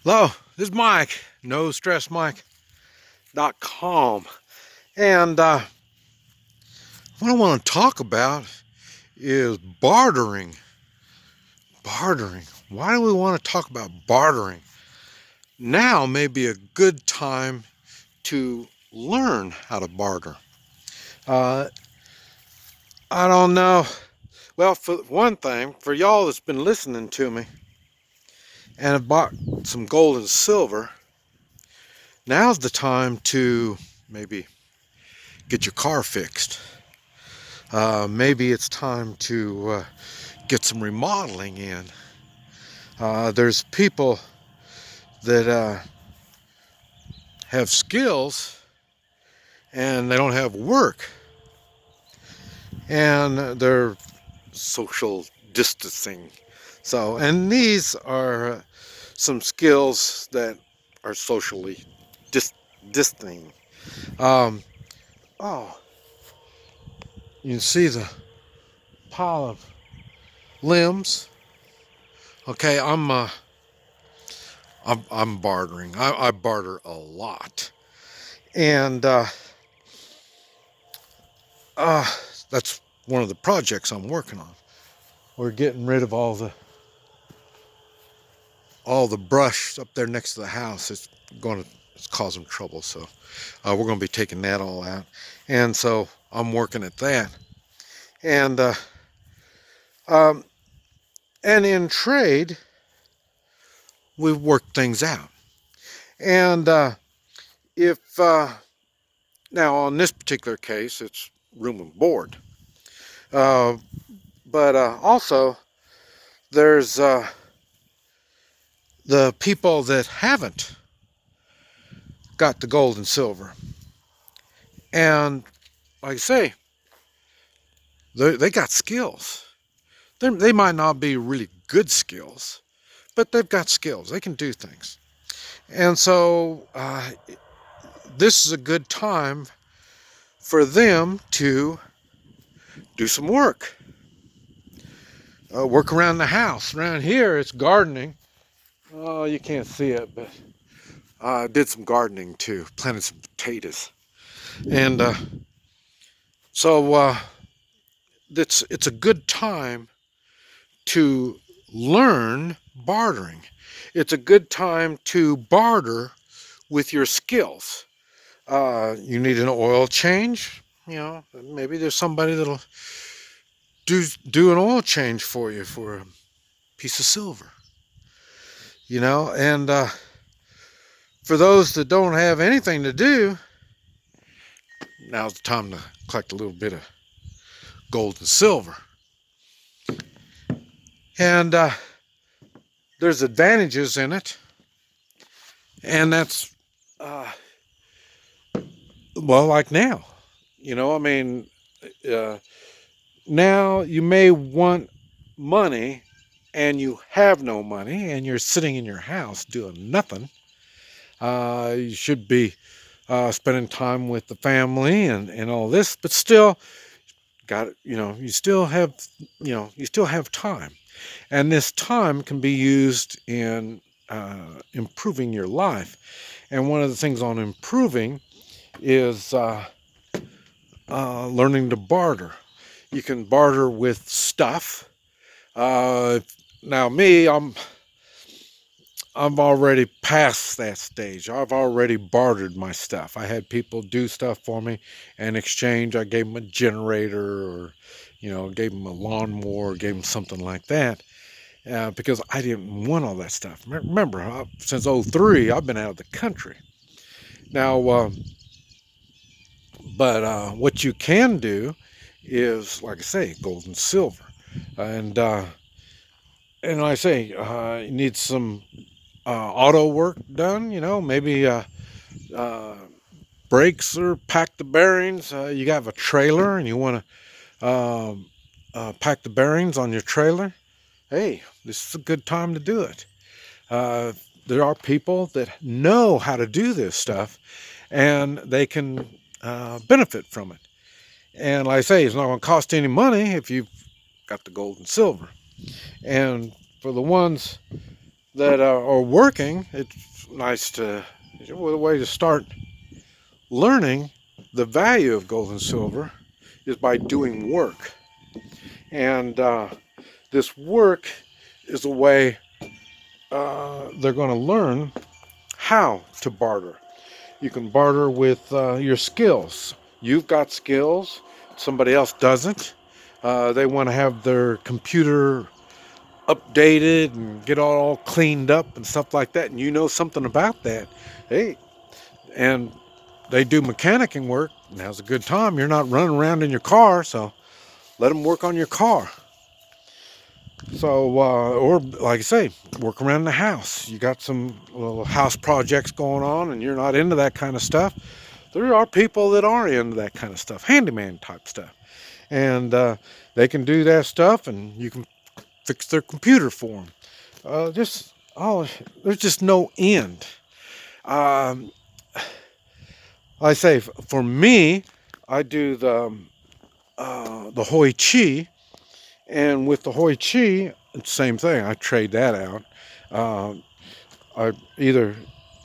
Hello, this is Mike, NoStressMike.com. And what I want to talk about is bartering. Bartering. Why do we want to talk about bartering? Now may be a good time to learn how to barter. Uh, I don't know. Well, for one thing, for y'all that's been listening to me and have bought some gold and silver, now's the time to maybe get your car fixed. Maybe it's time to get some remodeling in. There's people that have skills and they don't have work, and they're social distancing. So, and these are some skills that are socially distancing. Um, oh, you can see the pile of limbs. Okay, I'm bartering. I barter a lot, and that's one of the projects I'm working on. We're getting rid of all the brush up there next to the house. It's causing trouble, so we're going to be taking that all out, and so I'm working at that, and um, and in trade we've worked things out, and if now on this particular case it's room and board, but also there's the people that haven't got the gold and silver, and like I say, they got skills. They might not be really good skills, but they've got skills. They can do things, and so this is a good time for them to do some work. Work around the house. Around here it's gardening. Oh, you can't see it, but I did some gardening too. Planted some potatoes, and so it's a good time to learn bartering. It's a good time to barter with your skills. You need an oil change. Maybe there's somebody that'll do an oil change for you for a piece of silver. And for those that don't have anything to do, now's the time to collect a little bit of gold and silver. And there's advantages in it, and that's well, like now. I mean, now you may want money and you have no money and you're sitting in your house doing nothing. You should be spending time with the family and all this, but still you still have time, and this time can be used in improving your life. And one of the things on improving is learning to barter. You can barter with stuff. Now me, I'm already past that stage. I've already bartered my stuff. I had people do stuff for me. In exchange, I gave them a generator, or gave them a lawnmower, gave them something like that, because I didn't want all that stuff. Remember, since '03, I've been out of the country. Now, but what you can do is, like I say, gold and silver, and like I say, you need some auto work done. Maybe brakes or pack the bearings. You have a trailer and you want to pack the bearings on your trailer. Hey, this is a good time to do it. There are people that know how to do this stuff, and they can benefit from it. And like I say, it's not going to cost any money if you've got the gold and silver. And for the ones that are working, it's nice to, well, the way to start learning the value of gold and silver is by doing work. And this work is a way they're going to learn how to barter. You can barter with your skills. You've got skills, somebody else doesn't. They want to have their computer updated and get all cleaned up and stuff like that, and you know something about that. Hey, and they do mechanicing work. Now's a good time. You're not running around in your car, so let them work on your car. So, or like I say, work around the house. You got some little house projects going on and you're not into that kind of stuff. There are people that are into that kind of stuff, handyman type stuff. And they can do that stuff and you can fix their computer for them. There's just no end. Um, I say, for me, I do the Hoi Chi. And with the Hoi Chi, same thing. I trade that out. Uh, I either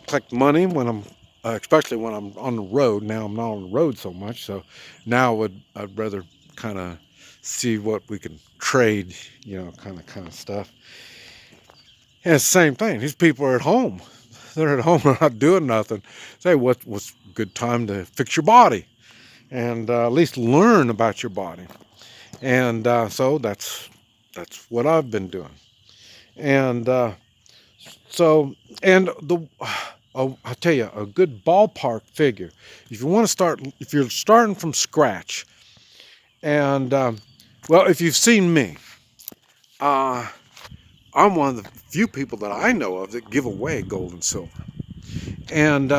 collect money when I'm, especially when I'm on the road. Now I'm not on the road so much, so now I'd rather kind of see what we can trade, kind of stuff. And it's the same thing. These people are at home. They're at home, they're not doing nothing. Say, what's a good time to fix your body, and at least learn about your body. And so that's what I've been doing. And so, and the oh, I'll tell you a good ballpark figure. If you want to start, if you're starting from scratch, and well, if you've seen me, uh, I'm one of the few people that I know of that give away gold and silver. And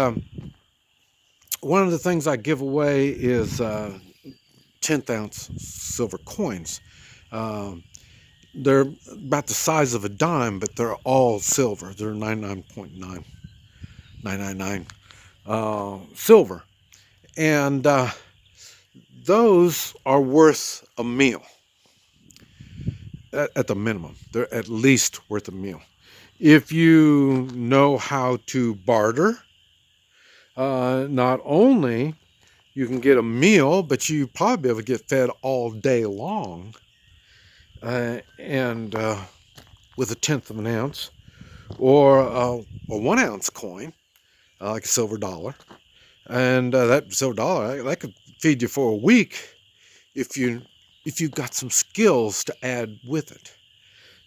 one of the things I give away is 10th ounce silver coins. Um, they're about the size of a dime, but they're all silver. They're 99.9999 silver. And those are worth a meal at the minimum. They're at least worth a meal. If you know how to barter, not only you can get a meal, but you probably be able to get fed all day long. And with a 1/10 of an ounce, or a 1 ounce coin, like a silver dollar. And that silver dollar, that could feed you for a week if you have got some skills to add with it.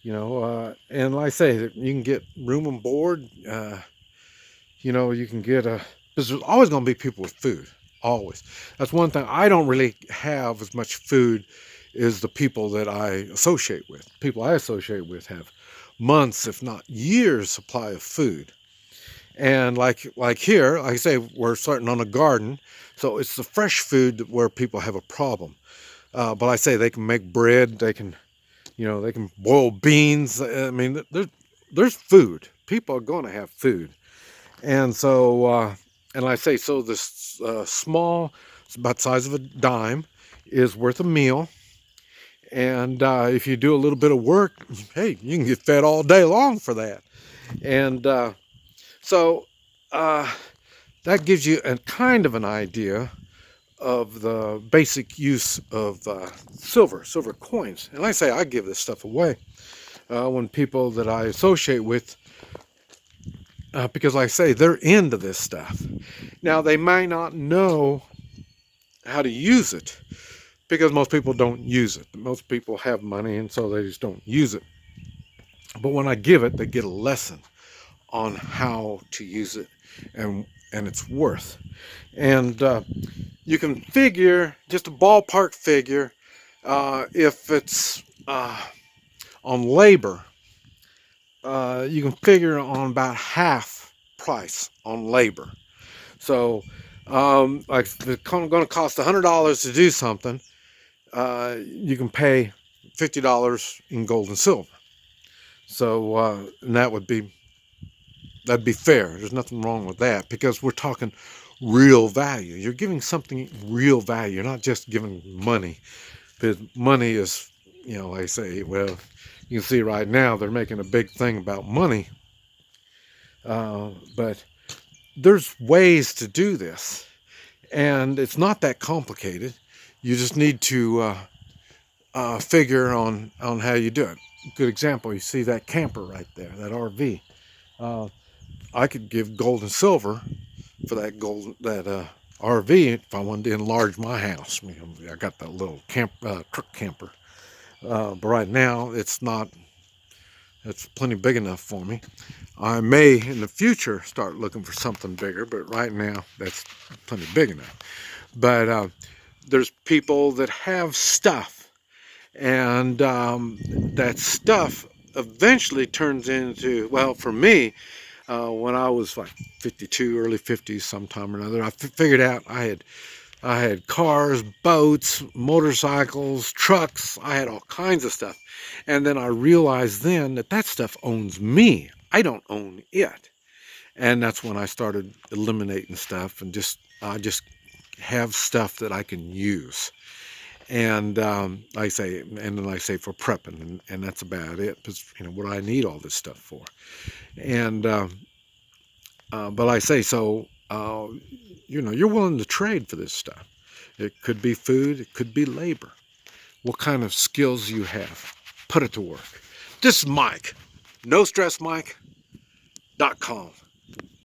And like I say, you can get room and board. You can get because there's always going to be people with food. Always. That's one thing. I don't really have as much food as the people that I associate with. People I associate with have months, if not years, supply of food. And like here, like I say, we're starting on a garden, so it's the fresh food where people have a problem. But I say they can make bread, they can boil beans. I mean, there's food. People are going to have food. And so, and like I say, so this small, it's about the size of a dime, is worth a meal. And if you do a little bit of work, hey, you can get fed all day long for that. And so that gives you a kind of an idea of the basic use of silver coins. And like I say, I give this stuff away when people that I associate with, because like I say, they're into this stuff. Now, they may not know how to use it because most people don't use it. Most people have money and so they just don't use it. But when I give it, they get a lesson on how to use it and its worth. And you can figure, just a ballpark figure, if it's on labor, you can figure on about half price on labor. So, like if it's going to cost $100 to do something, you can pay $50 in gold and silver. So, and that'd be fair. There's nothing wrong with that because we're talking real value. You're giving something real value. You're not just giving money, because money is, like I say, well, you can see right now they're making a big thing about money. But there's ways to do this, and it's not that complicated. You just need to figure on how you do it. Good example, you see that camper right there, that RV. Uh, I could give gold and silver for that RV if I wanted to enlarge my house. I got that little truck camper, but right now it's not. It's plenty big enough for me. I may in the future start looking for something bigger, but right now that's plenty big enough. But there's people that have stuff, and that stuff eventually turns into, well, for me, when I was like 52, early 50s, sometime or another, I figured out I had cars, boats, motorcycles, trucks. I had all kinds of stuff. And then I realized then that that stuff owns me. I don't own it. And that's when I started eliminating stuff and I just have stuff that I can use. And then I say for prepping, and that's about it. Because what I need all this stuff for. And but I say so. You're willing to trade for this stuff. It could be food. It could be labor. What kind of skills you have? Put it to work. This is Mike. NoStressMike.com.